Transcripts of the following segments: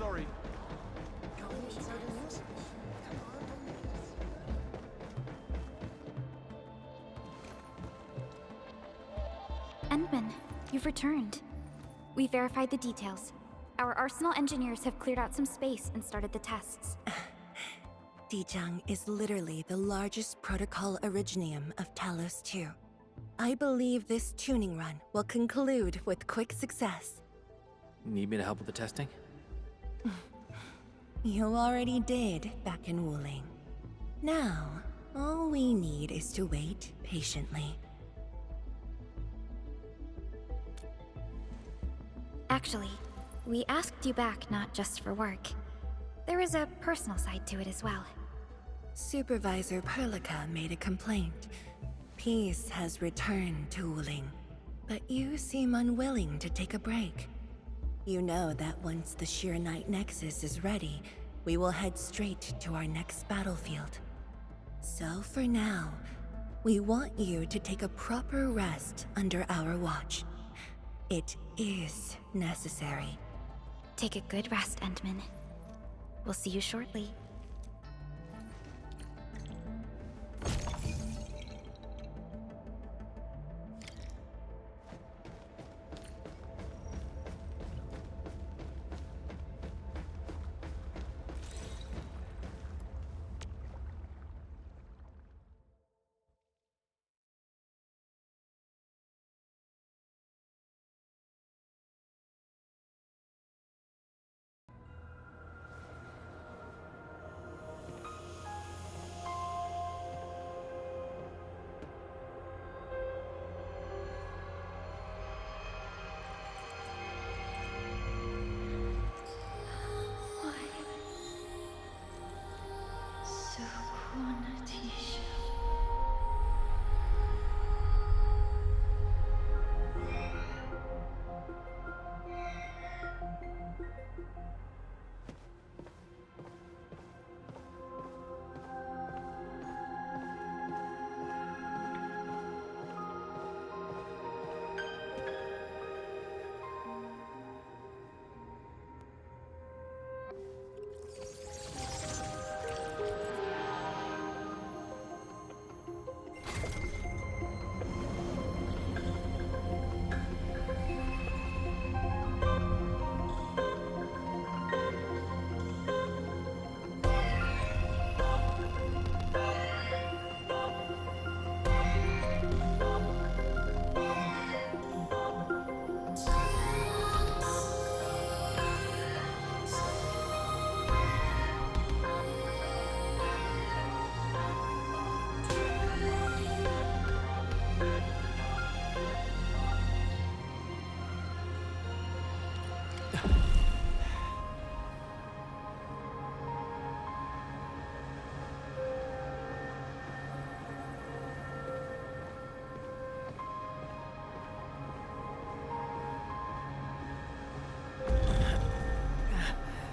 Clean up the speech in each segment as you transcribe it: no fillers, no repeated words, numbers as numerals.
sorry. Endman, you've returned. We verified the details. Our Arsenal engineers have cleared out some space and started the tests. Dijang is literally the largest protocol originium of Talos 2. I believe this tuning run will conclude with quick success. Need me to help with the testing? You already did back in Wuling. Now, all we need is to wait patiently. Actually, we asked you back not just for work. There is a personal side to it as well. Supervisor Perlica made a complaint. Peace has returned to Wuling, but you seem unwilling to take a break. You know that once the Arknight Nexus is ready, we will head straight to our next battlefield. So for now, we want you to take a proper rest under our watch. It is necessary. Take a good rest, Endman. We'll see you shortly.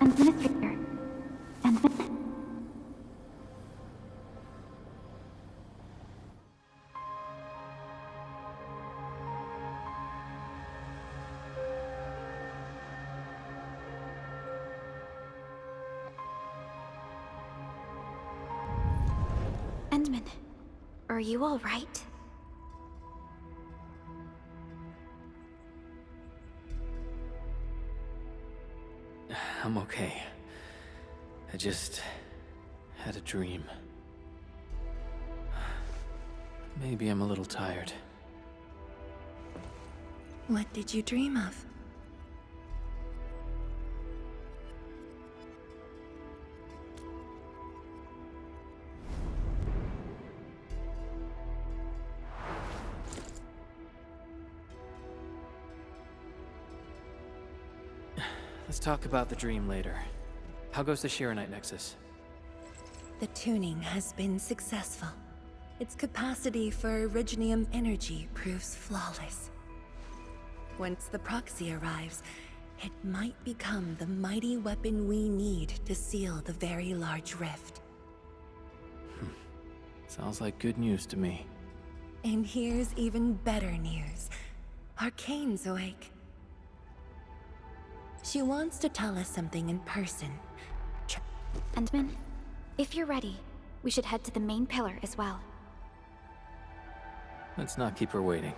Endman is here. Endman? Endman, are you all right? I'm okay. I just had a dream. Maybe I'm a little tired. What did you dream of? Let's talk about the dream later. How goes the Arknight Nexus? The tuning has been successful. Its capacity for originium energy proves flawless. Once the proxy arrives, it might become the mighty weapon we need to seal the very large rift. Sounds like good news to me. And here's even better news. Arcane's awake. She wants to tell us something in person. Endman, if you're ready, we should head to the main pillar as well. Let's not keep her waiting.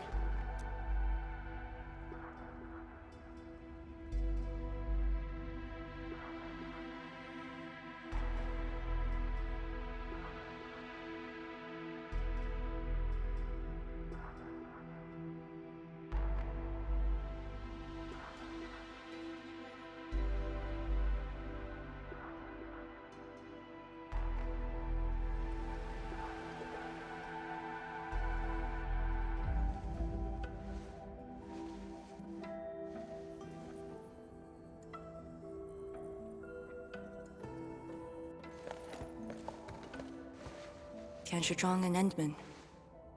Zhang and Endman,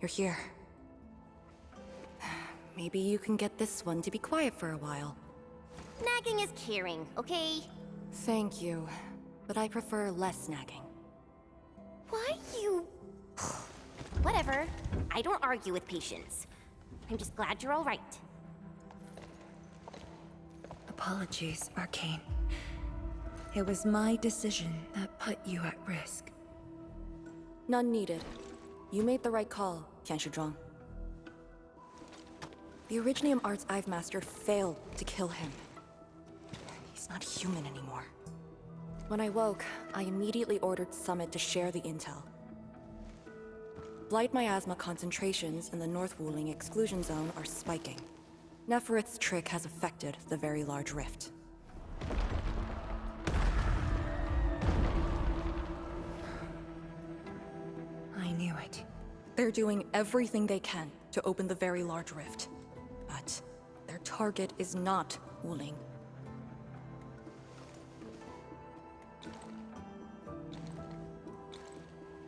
you're here. Maybe you can get this one to be quiet for a while. Nagging is caring, okay? Thank you, but I prefer less nagging. Why you... Whatever. I don't argue with patience. I'm just glad you're all right. Apologies, Arcane. It was my decision that put you at risk. None needed. You made the right call, Zhang. The Originium arts I've mastered failed to kill him. He's not human anymore. When I woke, I immediately ordered Summit to share the intel. Blight miasma concentrations in the North Wuling exclusion zone are spiking. Neferith's trick has affected the Very Large Rift. I knew it. They're doing everything they can to open the Very Large Rift. But their target is not Wuling.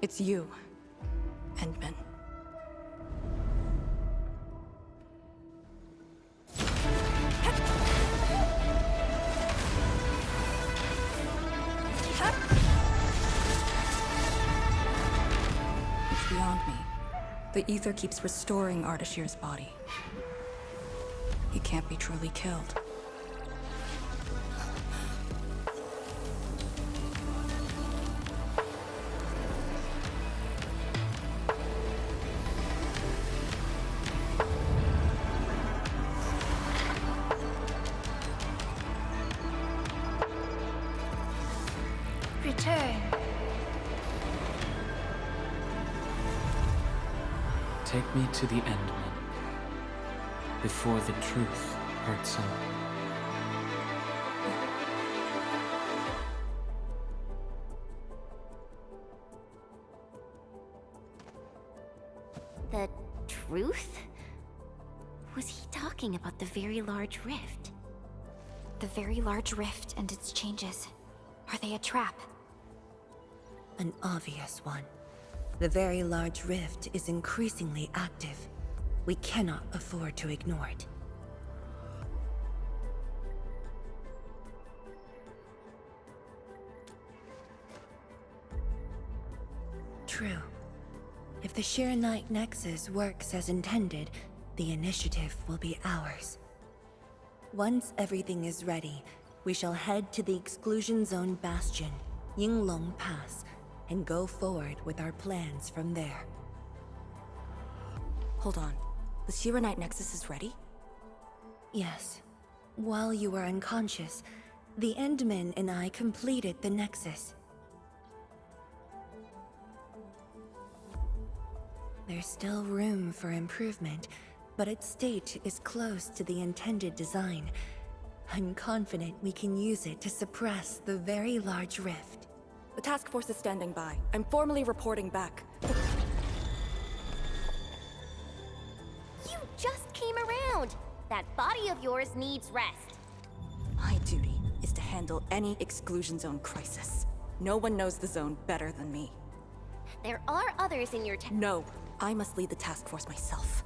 It's you, Endman. It's beyond me. The ether keeps restoring Ardashir's body. He can't be truly killed. Return. Take me to the Endman, before the truth hurts him. The truth? Was he talking about the Very Large Rift? The Very Large Rift and its changes. Are they a trap? An obvious one. The Very Large Rift is increasingly active. We cannot afford to ignore it. True. If the Shirenite Nexus works as intended, the initiative will be ours. Once everything is ready, we shall head to the Exclusion Zone Bastion, Yinglong Pass, and go forward with our plans from there. Hold on. The Shirenite Nexus is ready? Yes. While you were unconscious, the Endman and I completed the Nexus. There's still room for improvement, but its state is close to the intended design. I'm confident we can use it to suppress the Very Large Rift. The task force is standing by. I'm formally reporting back. You just came around! That body of yours needs rest. My duty is to handle any exclusion zone crisis. No one knows the zone better than me. There are others in your No, I must lead the task force myself.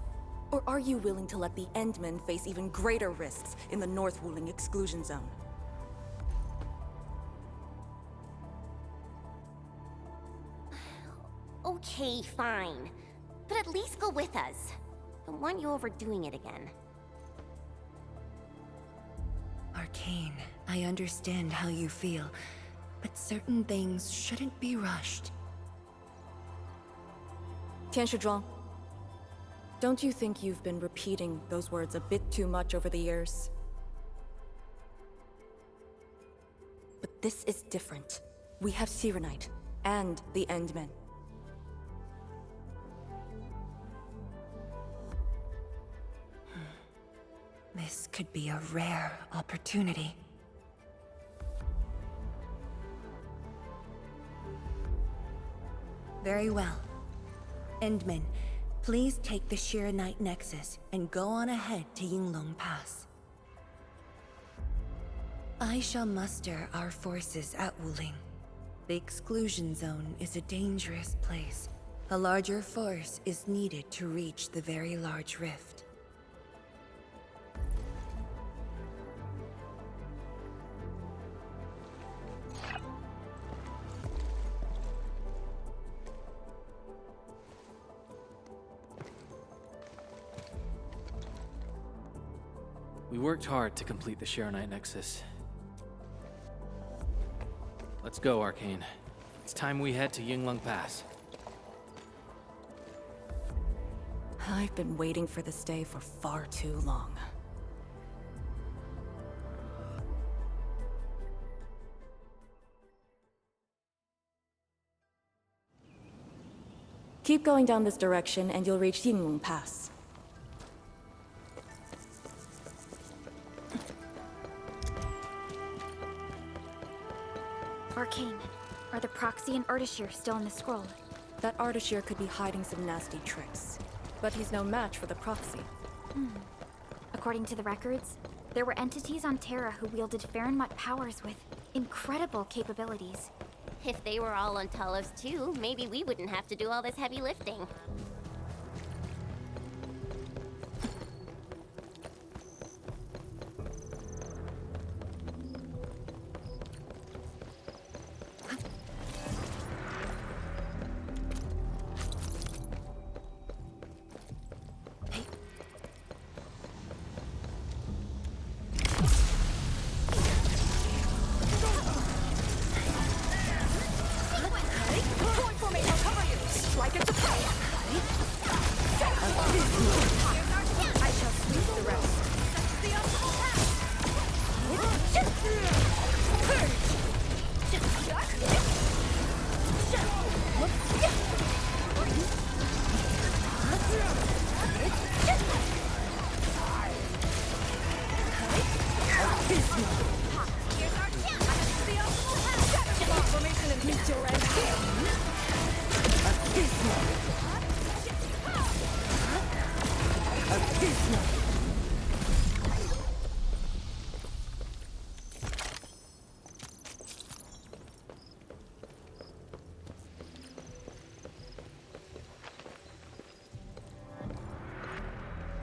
Or are you willing to let the Endmen face even greater risks in the North Wuling exclusion zone? Okay, fine. But at least go with us. Don't want you overdoing it again. Our Arcane, I understand how you feel, but certain things shouldn't be rushed. 天使庄, don't you think you've been repeating those words a bit too much over the years? But this is different. We have Serenite and the Endmen. This could be a rare opportunity. Very well. Endman, please take the Shiranite Nexus and go on ahead to Yinglong Pass. I shall muster our forces at Wuling. The exclusion zone is a dangerous place. A larger force is needed to reach the very large rift. We worked hard to complete the Shiranite Nexus. Let's go, Arcane. It's time we head to Yinglong Pass. I've been waiting for this day for far too long. Keep going down this direction and you'll reach Yinglong Pass. Arcane, are the Proxy and Ardashir still in the scroll? That Ardashir could be hiding some nasty tricks. But he's no match for the Proxy. According to the records, there were entities on Terra who wielded Farenmut powers with incredible capabilities. If they were all on Talos too, maybe we wouldn't have to do all this heavy lifting.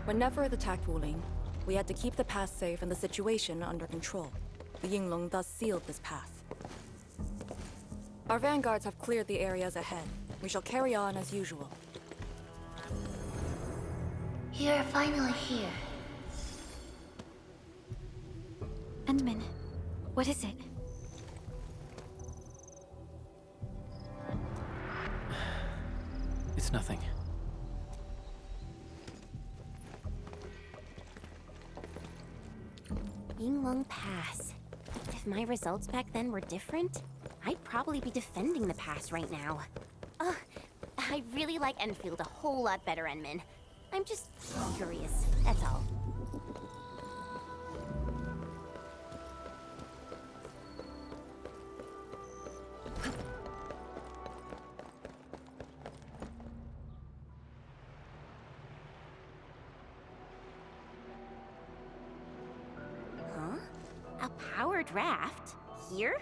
When Neferth attacked Wuling, we had to keep the pass safe and the situation under control. The Yinglong thus sealed this path. Our vanguards have cleared the areas ahead. We shall carry on as usual. You're finally here. Endman, what is it? It's nothing. Yinglong Pass. If my results back then were different, I'd probably be defending the pass right now. I really like Endfield a whole lot better, Endman. I'm just curious, that's all. A powered raft? Here?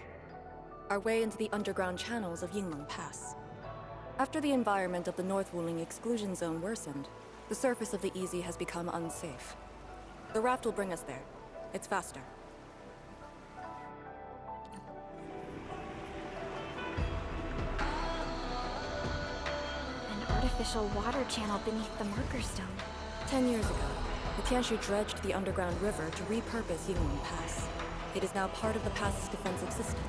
Our way into the underground channels of Yinglong Pass. After the environment of the North Wuling exclusion zone worsened, the surface of the Easy has become unsafe. The raft will bring us there. It's faster. An artificial water channel beneath the marker stone. 10 years ago, the Tianshu dredged the underground river to repurpose Yinglong Pass. It is now part of the pass's defensive system.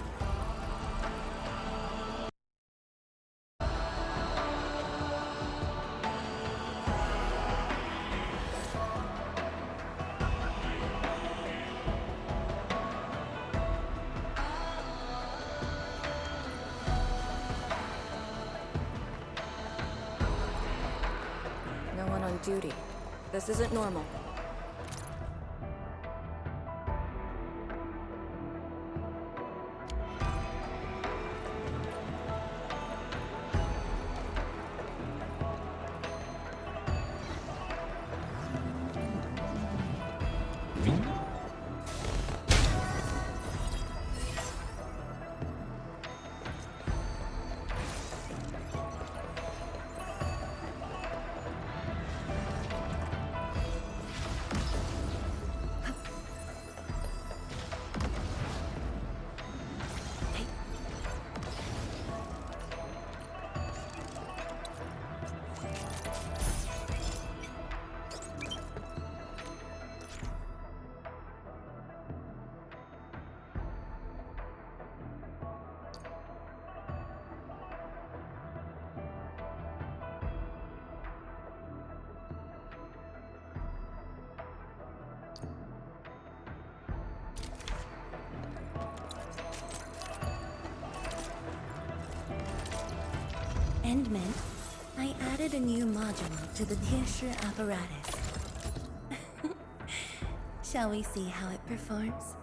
No one on duty. This isn't normal. Endman, I added a new module to the Tissue apparatus. Shall we see how it performs?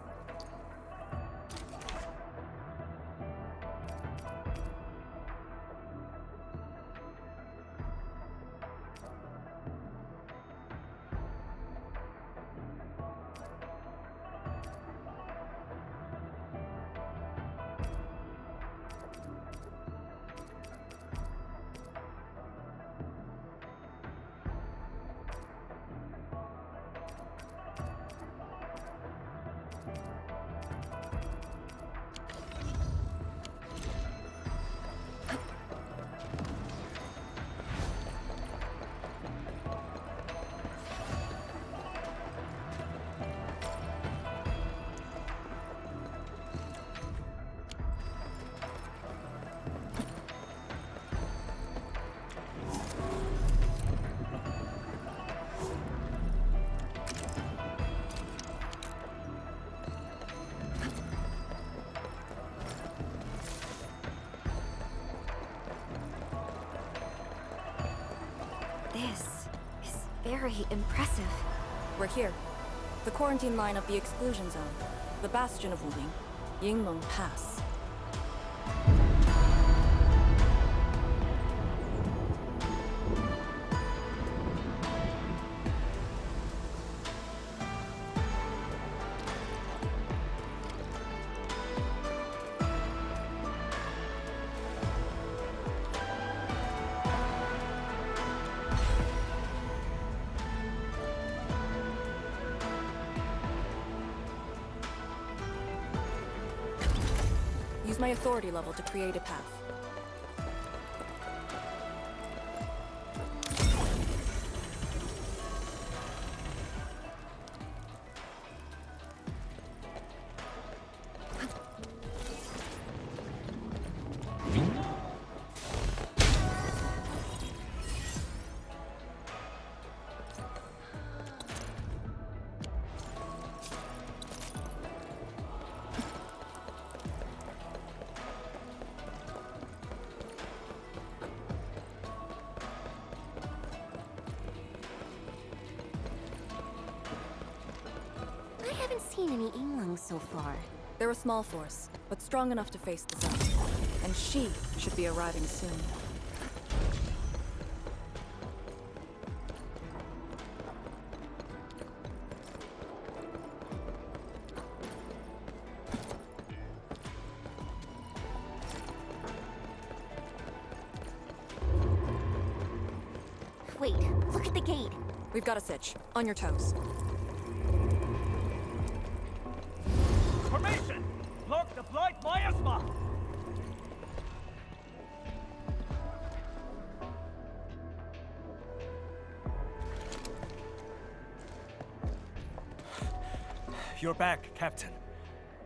This is very impressive. We're here. The quarantine line of the exclusion zone. The bastion of Wuling. Yingmeng Pass. Use my authority level to create a path. I haven't seen any Yinglings so far. They're a small force, but strong enough to face the sun. And she should be arriving soon. Wait, look at the gate. We've got a sitch. On your toes. Formation! Block the blight miasma! You're back, Captain.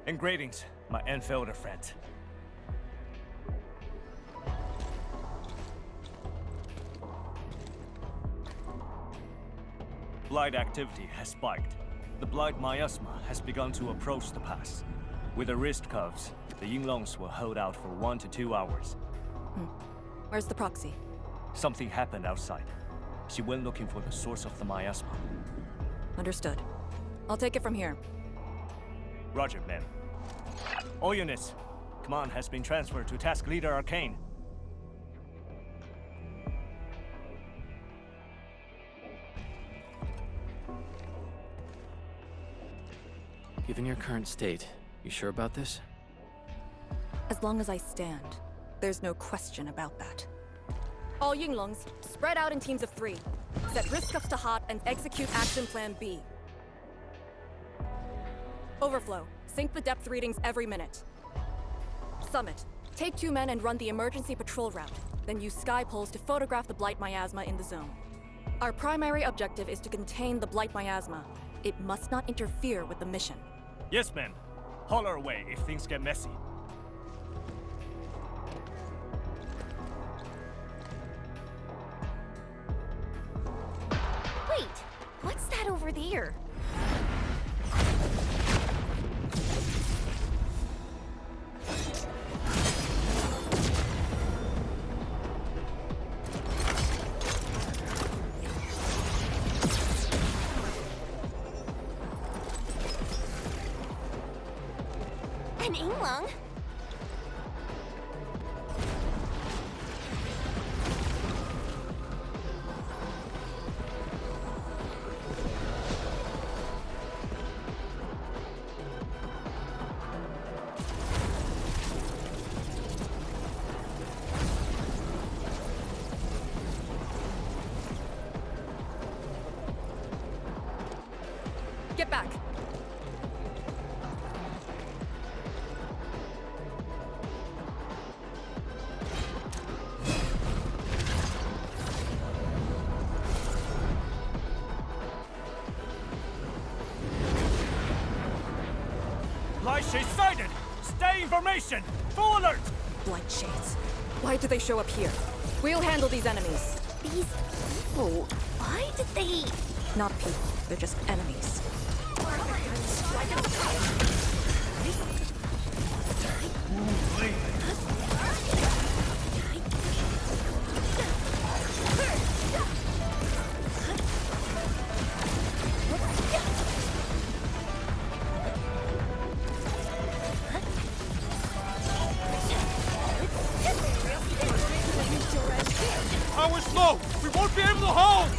And greetings, my Endfielder friend. Blight activity has spiked. The Blight miasma has begun to approach the pass. With the wrist cuffs, the Yinglongs will hold out for 1 to 2 hours. Where's the proxy? Something happened outside. She went looking for the source of the miasma. Understood. I'll take it from here. Roger, ma'am. All units, command has been transferred to Task Leader Arcane. Given your current state, you sure about this? As long as I stand, there's no question about that. All Yinglongs, spread out in teams of 3. Set risk cuffs to hot and execute action plan B. Overflow, sync the depth readings every minute. Summit, take 2 men and run the emergency patrol route. Then use sky poles to photograph the Blight miasma in the zone. Our primary objective is to contain the Blight miasma. It must not interfere with the mission. Yes, ma'am. Holler away if things get messy. Wait, what's that over there? An Yinglong? Get back! Blight shades sighted! Stay in formation! Full alert! Blight shades. Why do they show up here? We'll handle these enemies. These people, why did they... Not people, they're just enemies. Power slow! We won't be able to hold!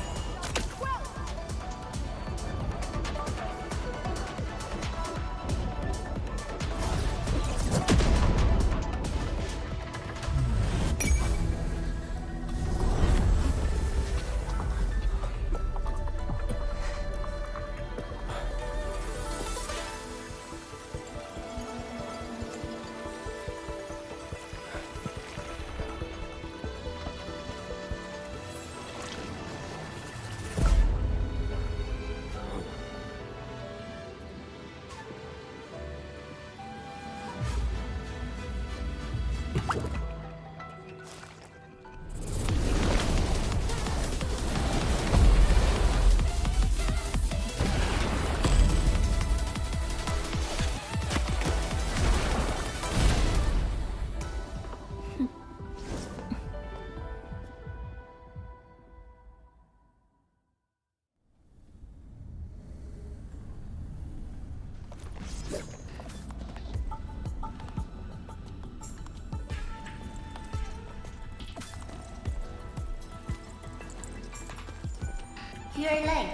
You're late.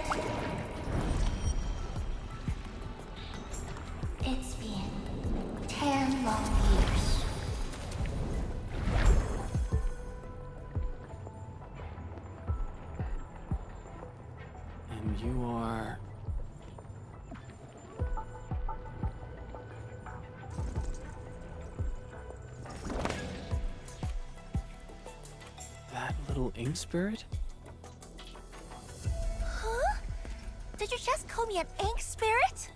It's been 10 long years. And you are... that little ink spirit? Huh? Did you just call me an ink spirit?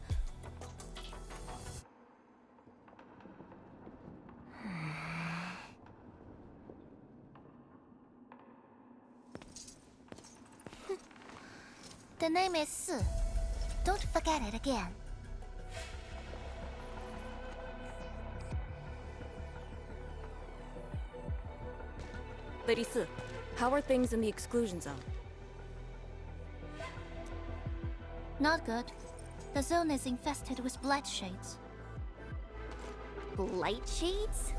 The name is Si. Don't forget it again. Lady Si, how are things in the exclusion zone? Not good. The zone is infested with blight shades. Blight shades?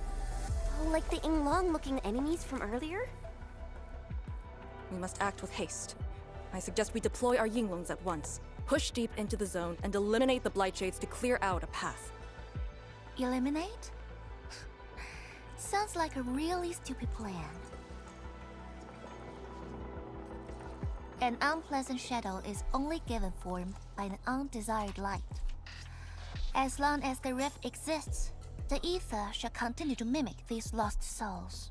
Oh, like the Yinglong-looking enemies from earlier? We must act with haste. I suggest we deploy our Yinglongs at once, push deep into the zone, and eliminate the blight shades to clear out a path. Eliminate? Sounds like a really stupid plan. An unpleasant shadow is only given form by an undesired light. As long as the rift exists, the ether shall continue to mimic these lost souls.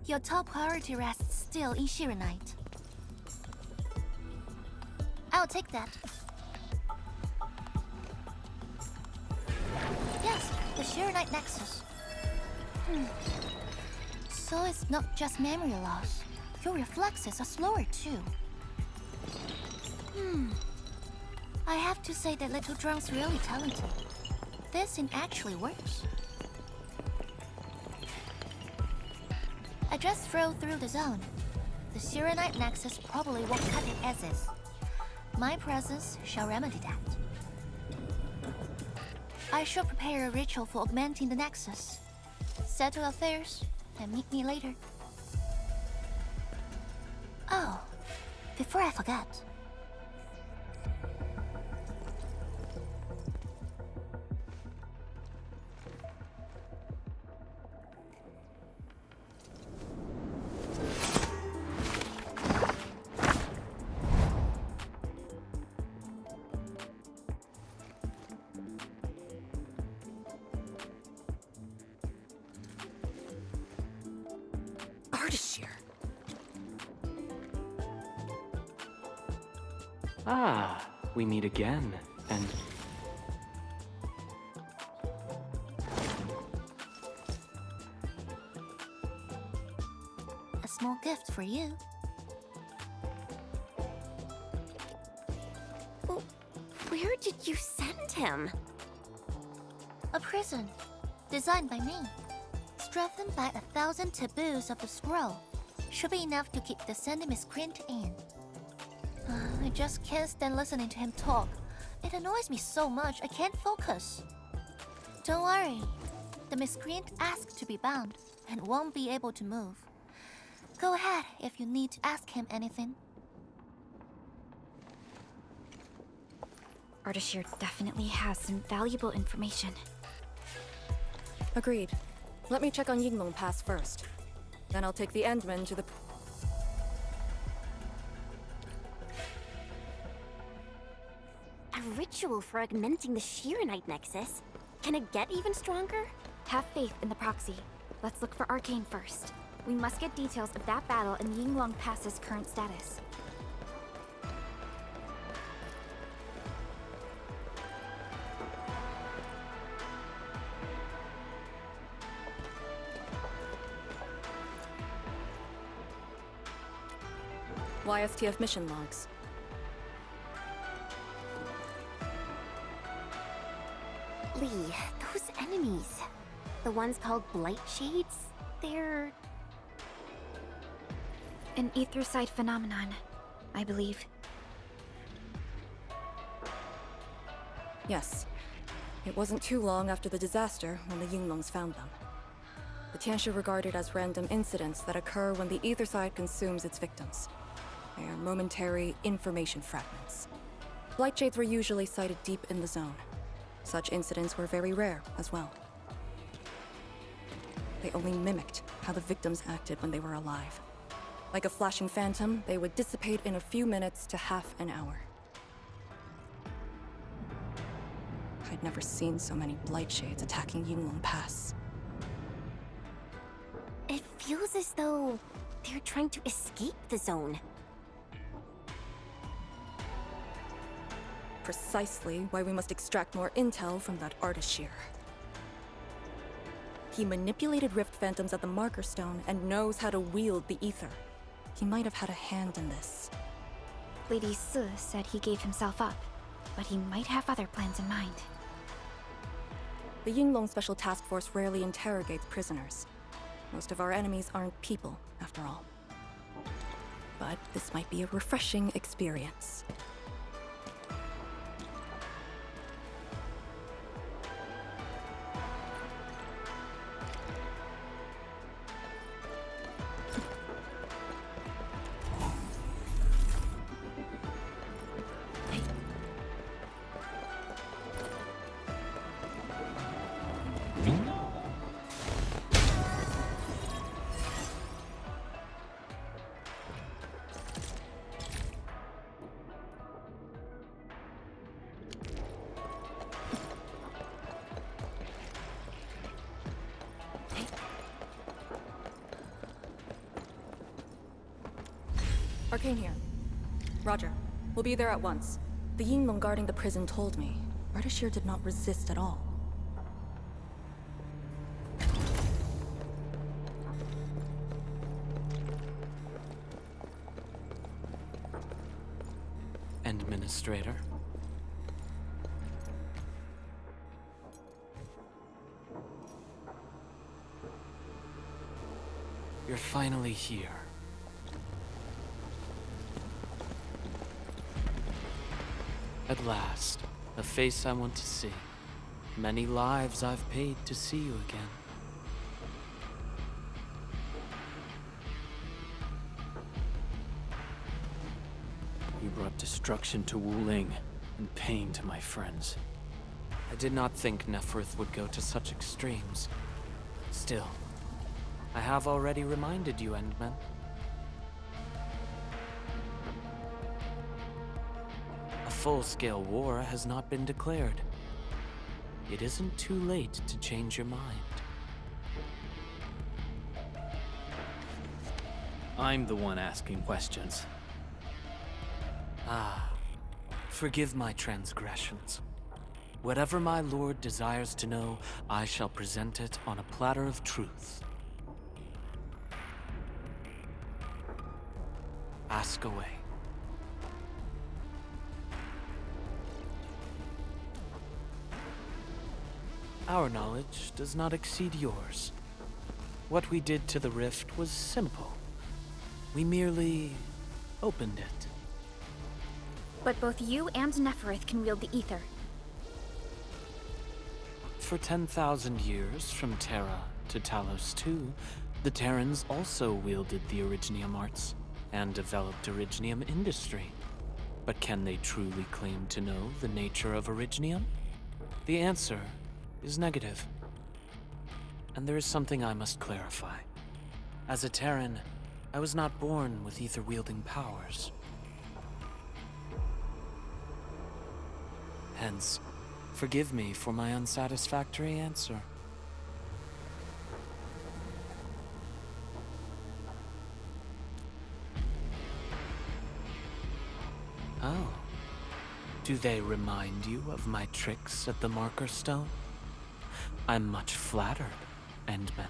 Your top priority rests still in Shirenite. I'll take that. Yes, the Shirenite Nexus. So it's not just memory loss. Your reflexes are slower too. I have to say that Little Drunk's really talented. This thing actually works. I just drove through the zone. The Shirenite Nexus probably won't cut it as is. My presence shall remedy that. I shall prepare a ritual for augmenting the Nexus. Settle affairs, and meet me later. Oh, before I forget. Ah, we meet again, and... A small gift for you. Well, where did you send him? A prison, designed by me. Strengthened by 1,000 taboos of the scroll. Should be enough to keep the sending miscreant in. I just can't stand listening to him talk. It annoys me so much I can't focus. Don't worry. The miscreant asked to be bound and won't be able to move. Go ahead if you need to ask him anything. Ardashir definitely has some valuable information. Agreed. Let me check on Yinglong Pass first. Then I'll take the Endman to the... A ritual for augmenting the Shirenite Nexus? Can it get even stronger? Have faith in the proxy. Let's look for Arcane first. We must get details of that battle and Yinglong Pass's current status. YSTF mission logs. Lee, those enemies. The ones called Blight Shades? They're... An etherside phenomenon, I believe. Yes. It wasn't too long after the disaster when the Yinglongs found them. The Tianshu regard it as random incidents that occur when the etherside consumes its victims. They are momentary information fragments. Blight shades were usually sighted deep in the zone. Such incidents were very rare as well. They only mimicked how the victims acted when they were alive. Like a flashing phantom, they would dissipate in a few minutes to half an hour. I'd never seen so many blight shades attacking Yinglong Pass. It feels as though they're trying to escape the zone. Precisely why we must extract more intel from that Ardashir. He manipulated Rift Phantoms at the Marker Stone and knows how to wield the ether. He might have had a hand in this. Lady Si said he gave himself up, but he might have other plans in mind. The Yinglong Special Task Force rarely interrogates prisoners. Most of our enemies aren't people, after all. But this might be a refreshing experience. Arcane here. Roger. We'll be there at once. The Yinglong guarding the prison told me. Ardashir did not resist at all. Administrator. You're finally here. At last, a face I want to see. Many lives I've paid to see you again. You brought destruction to Wuling and pain to my friends. I did not think Neferth would go to such extremes. Still, I have already reminded you, Endman. A full-scale war has not been declared. It isn't too late to change your mind. I'm the one asking questions. Ah, forgive my transgressions. Whatever my lord desires to know, I shall present it on a platter of truth. Ask away. Our knowledge does not exceed yours. What we did to the rift was simple. We merely opened it. But both you and Neferth can wield the ether. For 10,000 years, from Terra to Talos II, the Terrans also wielded the Originium arts and developed Originium industry. But can they truly claim to know the nature of Originium? The answer is negative. And there is something I must clarify. As a Terran, I was not born with ether-wielding powers. Hence, forgive me for my unsatisfactory answer. Oh. Do they remind you of my tricks at the Marker Stone? I'm much flattered, Endman.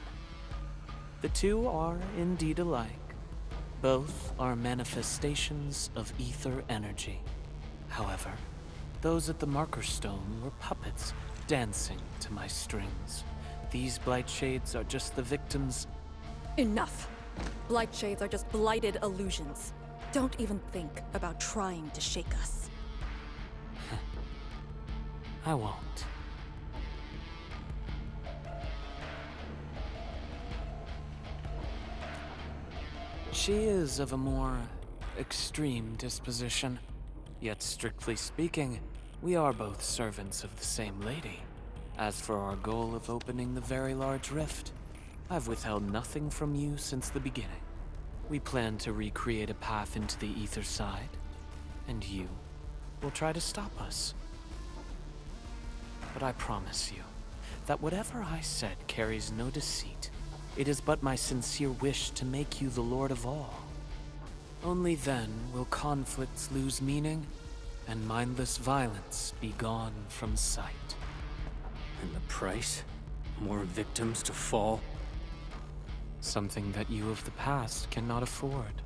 The two are indeed alike. Both are manifestations of ether energy. However, those at the Marker Stone were puppets dancing to my strings. These blight shades are just the victims. Enough! Blight shades are just blighted illusions. Don't even think about trying to shake us. I won't. She is of a more extreme disposition. Yet strictly speaking, we are both servants of the same lady. As for our goal of opening the very large rift, I've withheld nothing from you since the beginning. We plan to recreate a path into the ether side, and you will try to stop us. But I promise you that whatever I said carries no deceit. It is but my sincere wish to make you the Lord of all. Only then will conflicts lose meaning and mindless violence be gone from sight. And the price? More victims to fall? Something that you of the past cannot afford.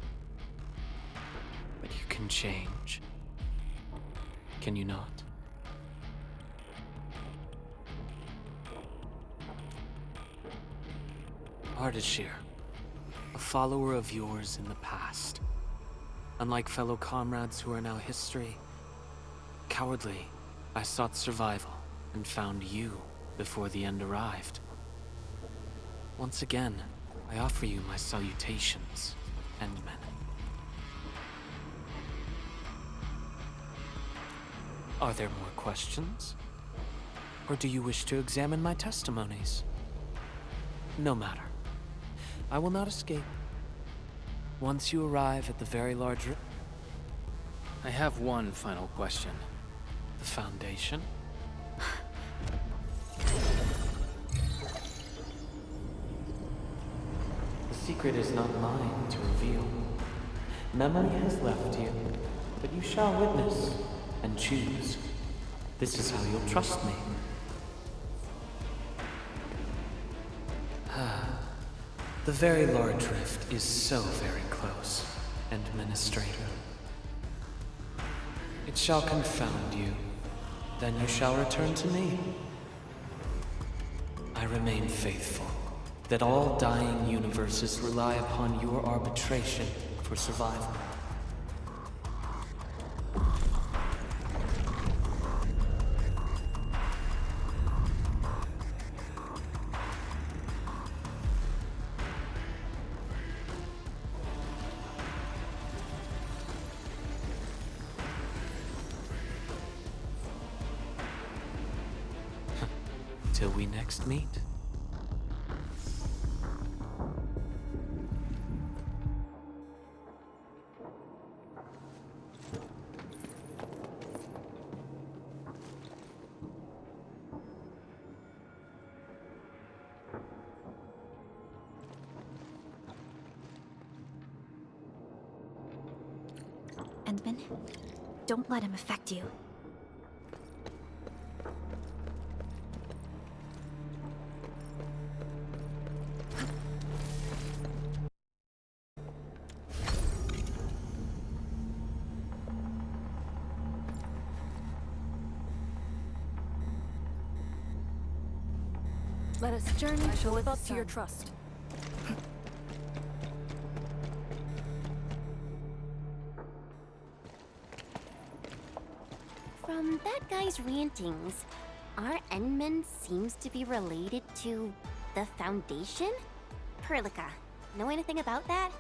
But you can change. Can you not? Ardashir, a follower of yours in the past. Unlike fellow comrades who are now history, cowardly, I sought survival and found you before the end arrived. Once again, I offer you my salutations, Endmen. Are there more questions? Or do you wish to examine my testimonies? No matter. I will not escape. Once you arrive at the very large I have one final question. the Foundation? The secret is not mine to reveal. Memory has left you, but you shall witness and choose. This is how you'll trust me. The very large rift is so very close, Administrator. It shall confound you. Then you shall return to me. I remain faithful, that all dying universes rely upon your arbitration for survival. Till we next meet. Endman, don't let him affect you. Let us journey. I shall live up to your trust. From that guy's rantings, our Endman seems to be related to the Foundation? Perlica, know anything about that?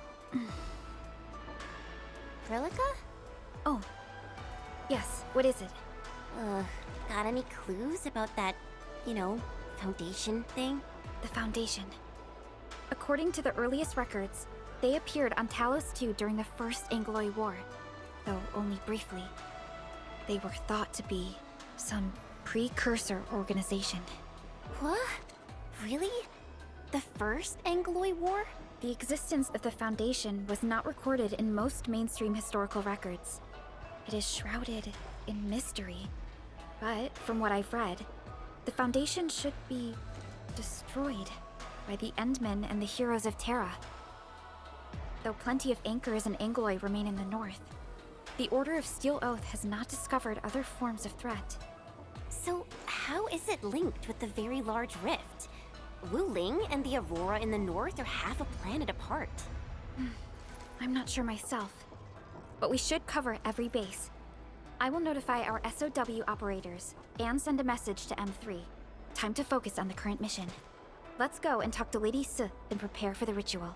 Perlica? Oh, yes, what is it? Got any clues about that, Foundation thing? The Foundation. According to the earliest records, they appeared on Talos II during the First Angloy War, though only briefly. They were thought to be some precursor organization. What? Really? The First Angloy War? The existence of the Foundation was not recorded in most mainstream historical records. It is shrouded in mystery. But, from what I've read, the Foundation should be destroyed by the Endmen and the heroes of Terra. Though plenty of anchors and Angloy remain in the north, the Order of Steel Oath has not discovered other forms of threat. So, how is it linked with the Very Large Rift? Wu Ling and the Aurora in the north are half a planet apart. I'm not sure myself, but we should cover every base. I will notify our SOW operators and send a message to M3. Time to focus on the current mission. Let's go and talk to Lady S and prepare for the ritual.